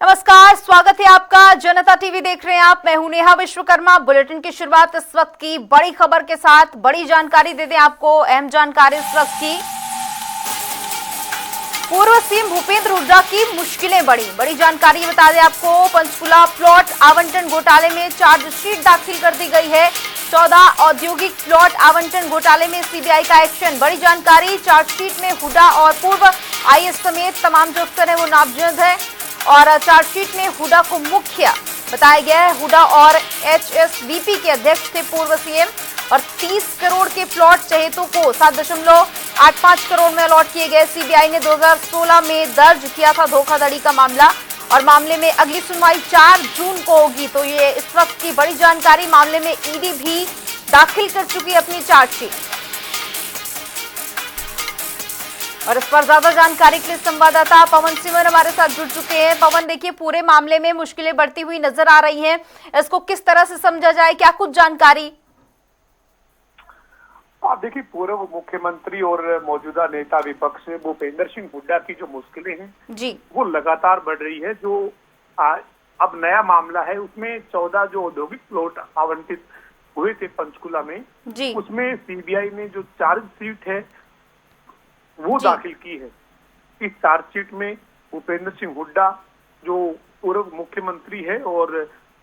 नमस्कार, स्वागत है आपका। जनता टीवी देख रहे हैं आप। मैं हूं नेहा विश्वकर्मा। बुलेटिन की शुरुआत इस वक्त की बड़ी खबर के साथ। बड़ी जानकारी दे दें आपको। अहम जानकारी इस वक्त की। पूर्व सीएम भूपेंद्र हुड्डा की मुश्किलें बढ़ी। बड़ी जानकारी बता दें आपको। पंचकुला प्लॉट आवंटन घोटाले में चार्जशीट दाखिल कर दी गई है। 14 औद्योगिक प्लॉट आवंटन घोटाले में सीबीआई का एक्शन। बड़ी जानकारी। चार्जशीट में हुड्डा और पूर्व आईएएस समेत तमाम जो अफसर है वो नामजद है और चार्जशीट में हुड्डा को मुख्य बताया गया है। हुड्डा और एचएसवीपी के अध्यक्ष थे पूर्व सीएम और 30 करोड़ के प्लॉट चहेतों को 7.85 करोड़ में अलॉट किए गए। सीबीआई ने 2016 में दर्ज किया था धोखाधड़ी का मामला और मामले में अगली सुनवाई 4 जून को होगी। तो ये इस वक्त की बड़ी जानकारी। मामले में ईडी भी दाखिल कर चुकी है अपनी चार्जशीट और इस पर ज्यादा जानकारी के लिए संवाददाता पवन सिमर हमारे साथ जुड़ चुके हैं। पवन, देखिए पूरे मामले में मुश्किलें बढ़ती हुई नजर आ रही हैं। इसको किस तरह से समझा जाए, क्या कुछ जानकारी? आप देखिए, पूर्व मुख्यमंत्री और मौजूदा नेता विपक्ष भूपेंद्र सिंह हुड्डा की जो मुश्किलें हैं जी वो लगातार बढ़ रही है। जो अब नया मामला है उसमें 14 जो औद्योगिक प्लॉट आवंटित हुए थे पंचकुला में जी उसमें सीबीआई ने जो चार्जशीट है वो दाखिल की है। इस चार्जशीट में भूपेंद्र सिंह हुड्डा जो पूर्व मुख्यमंत्री है और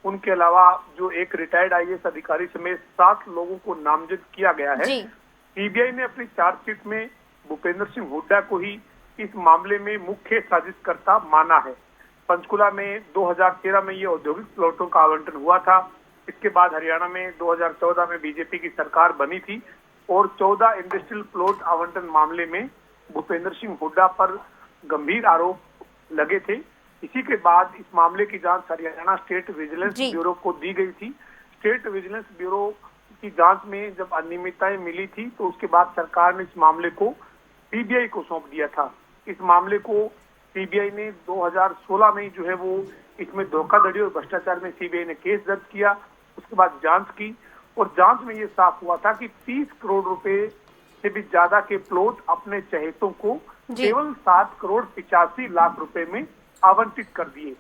उनके अलावा जो एक रिटायर्ड आईएएस अधिकारी समेत 7 लोगों को नामजद किया गया है। सीबीआई ने अपनी चार्जशीट में भूपेंद्र सिंह हुड्डा को ही इस मामले में मुख्य साजिशकर्ता माना है। पंचकुला में 2013 में ये औद्योगिक प्लॉटों का आवंटन हुआ था। इसके बाद हरियाणा में 2014 में बीजेपी की सरकार बनी थी और 14 इंडस्ट्रियल प्लॉट आवंटन मामले में भूपेंद्र सिंह हुड्डा पर गंभीर आरोप लगे थे। इसी के बाद इस मामले की जांच हरियाणा स्टेट विजिलेंस ब्यूरो को दी गई थी। स्टेट विजिलेंस ब्यूरो की जांच में जब अनियमितताएं मिली थी तो उसके बाद सरकार ने इस मामले को सीबीआई को सौंप दिया था। इस मामले को सीबीआई ने 2016 में जो है वो इसमें धोखाधड़ी और भ्रष्टाचार में सीबीआई ने केस दर्ज किया। उसके बाद जांच की और जांच में ये साफ हुआ था कि 30 करोड़ रुपए से भी ज्यादा के प्लॉट अपने चहेतों को केवल 7 करोड़ 85 लाख रुपए में आवंटित कर दिए।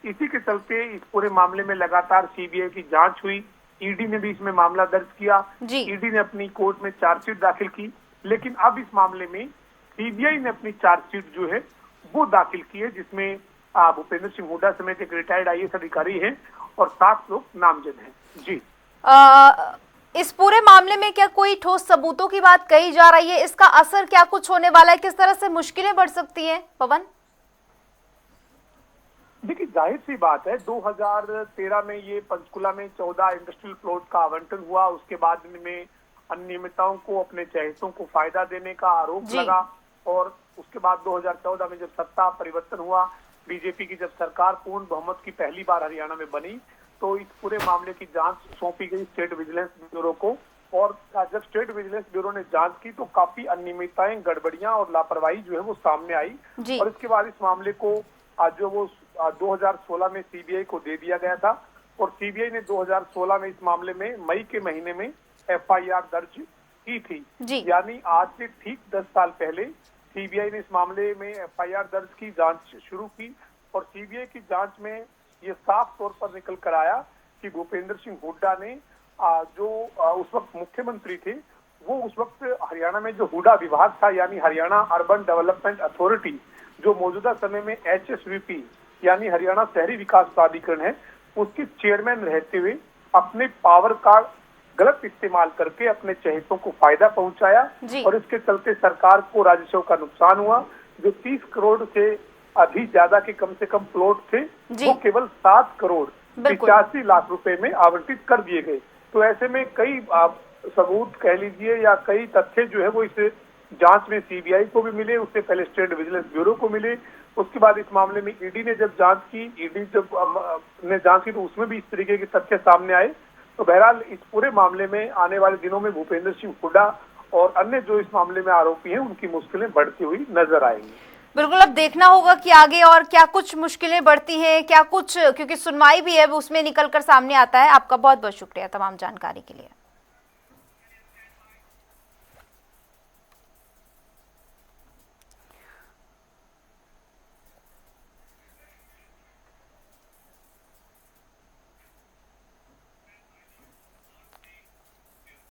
इसी के चलते इस पूरे मामले में लगातार सीबीआई की जांच हुई। ईडी ने भी इसमें मामला दर्ज किया। ईडी ने अपनी कोर्ट में चार्जशीट दाखिल की, लेकिन अब इस मामले में सीबीआई ने अपनी चार्जशीट जो है वो दाखिल की है, जिसमें भूपेंद्र सिंह हुड्डा समेत एक रिटायर्ड आईएएस अधिकारी है और 7 लोग नामजद हैं। जी इस पूरे मामले में क्या कोई ठोस सबूतों की बात कही जा रही है? इसका असर क्या कुछ होने वाला है? किस तरह से मुश्किलें बढ़ सकती हैं, पवन? देखिए, जाहिर सी बात है 2013 में ये पंचकुला में 14 इंडस्ट्रियल प्लॉट का आवंटन हुआ। उसके बाद में अनियमितताओं को अपने चहेतों को फायदा देने का आरोप लगा और उसके बाद 2014 में जब सत्ता परिवर्तन हुआ, बीजेपी की जब सरकार पूर्ण बहुमत की पहली बार हरियाणा में बनी तो इस पूरे मामले की जांच सौंपी गई स्टेट विजिलेंस ब्यूरो को। और जब स्टेट विजिलेंस ब्यूरो ने जांच की तो काफी अनियमितताएं, गड़बड़ियां और लापरवाही जो है वो सामने आई और इसके बाद इस मामले को जो वो 2016 में सीबीआई को दे दिया गया था और सीबीआई ने 2016 में इस मामले में मई के महीने में एफआईआर दर्ज की थी। यानी आज से ठीक 10 साल पहले सीबीआई ने इस मामले में एफआईआर दर्ज की, जांच शुरू की और सीबीआई की जांच में ये साफ तौर पर निकल कर आया कि भूपेंद्र सिंह हुड्डा ने जो उस वक्त मुख्यमंत्री थे वो उस वक्त हरियाणा में जो हुड्डा विभाग था यानी हरियाणा अर्बन डेवलपमेंट अथॉरिटी, जो मौजूदा समय में एचएसवीपी यानी हरियाणा शहरी विकास प्राधिकरण है, उसके चेयरमैन रहते हुए अपने पावर का गलत इस्तेमाल करके अपने चहेतों को फायदा पहुंचाया और इसके चलते सरकार को राजस्व का नुकसान हुआ। जो 30 करोड़ से अभी ज्यादा के कम से कम प्लॉट थे वो केवल 7 करोड़ 85 लाख रुपए में आवंटित कर दिए गए। तो ऐसे में कई सबूत कह लीजिए या कई तथ्य जो है वो इस जांच में सीबीआई को भी मिले, उससे पहले स्टेट विजिलेंस ब्यूरो को मिले। उसके बाद इस मामले में ईडी ने जब जांच की, ईडी जब ने जांच की तो उसमें भी इस तरीके के तथ्य सामने आए। तो बहरहाल इस पूरे मामले में आने वाले दिनों में भूपेंद्र सिंह हुड्डा और अन्य जो इस मामले में आरोपी हैं उनकी मुश्किलें बढ़ती हुई नजर आएंगी। बिल्कुल, अब देखना होगा कि आगे और क्या कुछ मुश्किलें बढ़ती हैं, क्या कुछ, क्योंकि सुनवाई भी है उसमें निकल कर सामने आता है। आपका बहुत बहुत शुक्रिया तमाम जानकारी के लिए।